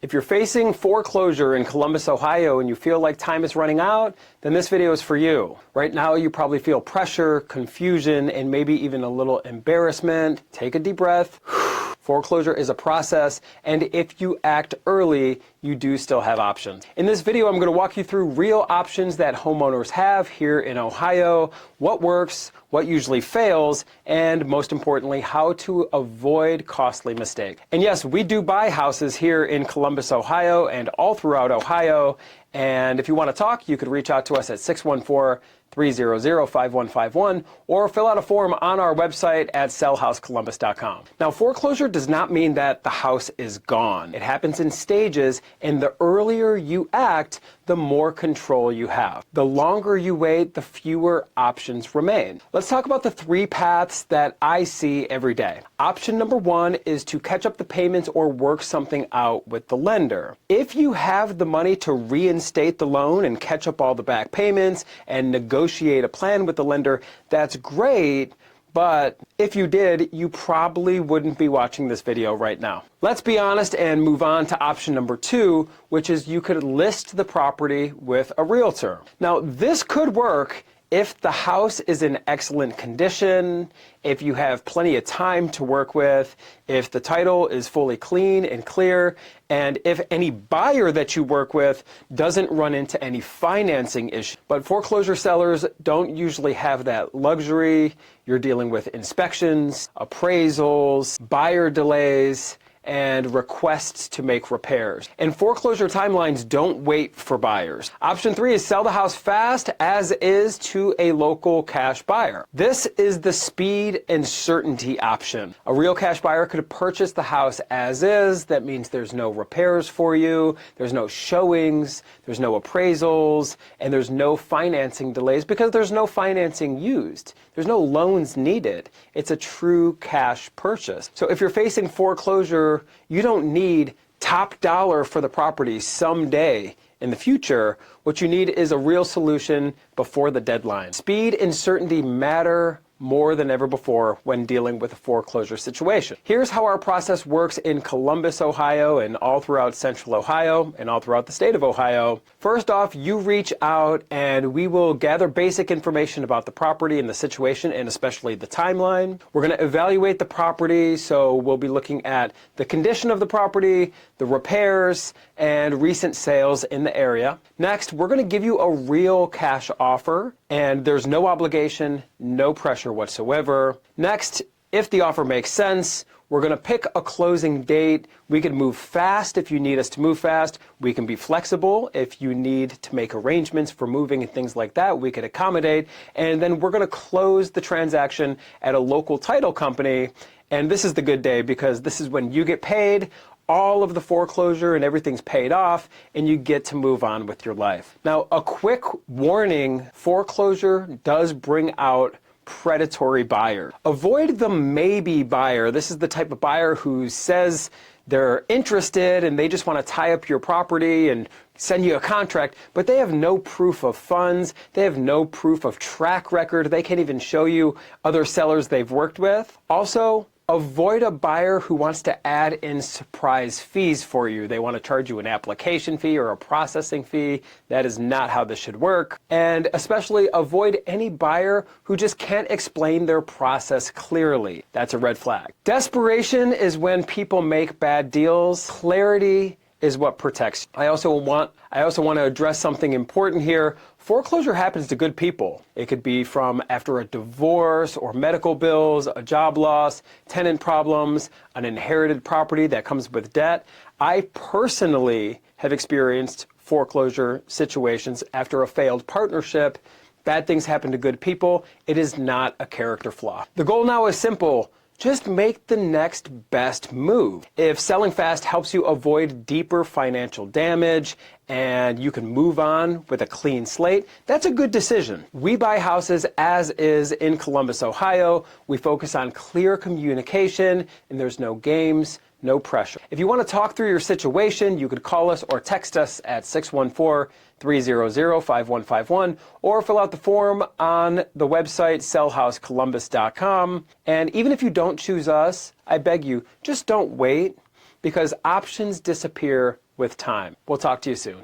If you're facing foreclosure in Columbus, Ohio, and you feel like time is running out, then this video is for you. Right now, you probably feel pressure, confusion, and maybe even a little embarrassment. Take a deep breath. Foreclosure is a process, and if you act early, you do still have options. In this video, I'm going to walk you through real options that homeowners have here in Ohio, what works, what usually fails, and most importantly, how to avoid costly mistakes. And yes, we do buy houses here in Columbus, Ohio, and all throughout Ohio. And if you want to talk, you could reach out to us at 614-300-5151 or fill out a form on our website at sellhousecolumbus.com. Now, foreclosure does not mean that the house is gone. It happens in stages, and the earlier you act, the more control you have. The longer you wait, the fewer options remain. Let's talk about the three paths that I see every day. Option number one is to catch up the payments or work something out with the lender. If you have the money to reinstate the loan and catch up all the back payments and negotiate a plan with the lender, that's great. But if you did, you probably wouldn't be watching this video right now. Let's be honest and move on to option number two, which is you could list the property with a realtor. Now, this could work if the house is in excellent condition, if you have plenty of time to work with, if the title is fully clean and clear, and if any buyer that you work with doesn't run into any financing issues. But foreclosure sellers don't usually have that luxury. You're dealing with inspections, appraisals, buyer delays, and requests to make repairs. And foreclosure timelines don't wait for buyers. Option three is sell the house fast as is to a local cash buyer. This is the speed and certainty option. A real cash buyer could purchase the house as is. That means there's no repairs for you, there's no showings, there's no appraisals, and there's no financing delays because there's no financing used. There's no loans needed. It's a true cash purchase. So if you're facing foreclosure, you don't need top dollar for the property someday in the future. What you need is a real solution before the deadline. Speed and certainty matter more than ever before when dealing with a foreclosure situation. Here's how our process works in Columbus, Ohio, and all throughout Central Ohio, and all throughout the state of Ohio. First off, you reach out and we will gather basic information about the property and the situation, and especially the timeline. We're going to evaluate the property, so we'll be looking at the condition of the property, the repairs, and recent sales in the area. Next, we're going to give you a real cash offer, and there's no obligation, no pressure whatsoever. Next, if the offer makes sense, we're going to pick a closing date. We can move fast if you need us to move fast. We can be flexible if you need to make arrangements for moving and things like that. We could accommodate. And then we're going to close the transaction at a local title company. And this is the good day because this is when you get paid, all of the foreclosure and everything's paid off, and you get to move on with your life. Now, a quick warning, foreclosure does bring out predatory buyers. Avoid the maybe buyer. This is the type of buyer who says they're interested and they just want to tie up your property and send you a contract, but they have no proof of funds. They have no proof of track record. They can't even show you other sellers they've worked with. Also, avoid a buyer who wants to add in surprise fees for you. They want to charge you an application fee or a processing fee. That is not how this should work. And especially avoid any buyer who just can't explain their process clearly. That's a red flag. Desperation is when people make bad deals. Clarity is what protects you. I also want to address something important here. Foreclosure happens to good people. It could be from after a divorce or medical bills, a job loss, tenant problems, an inherited property that comes with debt. I personally have experienced foreclosure situations after a failed partnership. Bad things happen to good people. It is not a character flaw. The goal now is simple. Just make the next best move. If selling fast helps you avoid deeper financial damage and you can move on with a clean slate, that's a good decision. We buy houses as is in Columbus, Ohio. We focus on clear communication, and there's no games, no pressure. If you want to talk through your situation, you could call us or text us at 614-300-5151 or fill out the form on the website sellhousecolumbus.com. And even if you don't choose us, I beg you, just don't wait, because options disappear with time. We'll talk to you soon.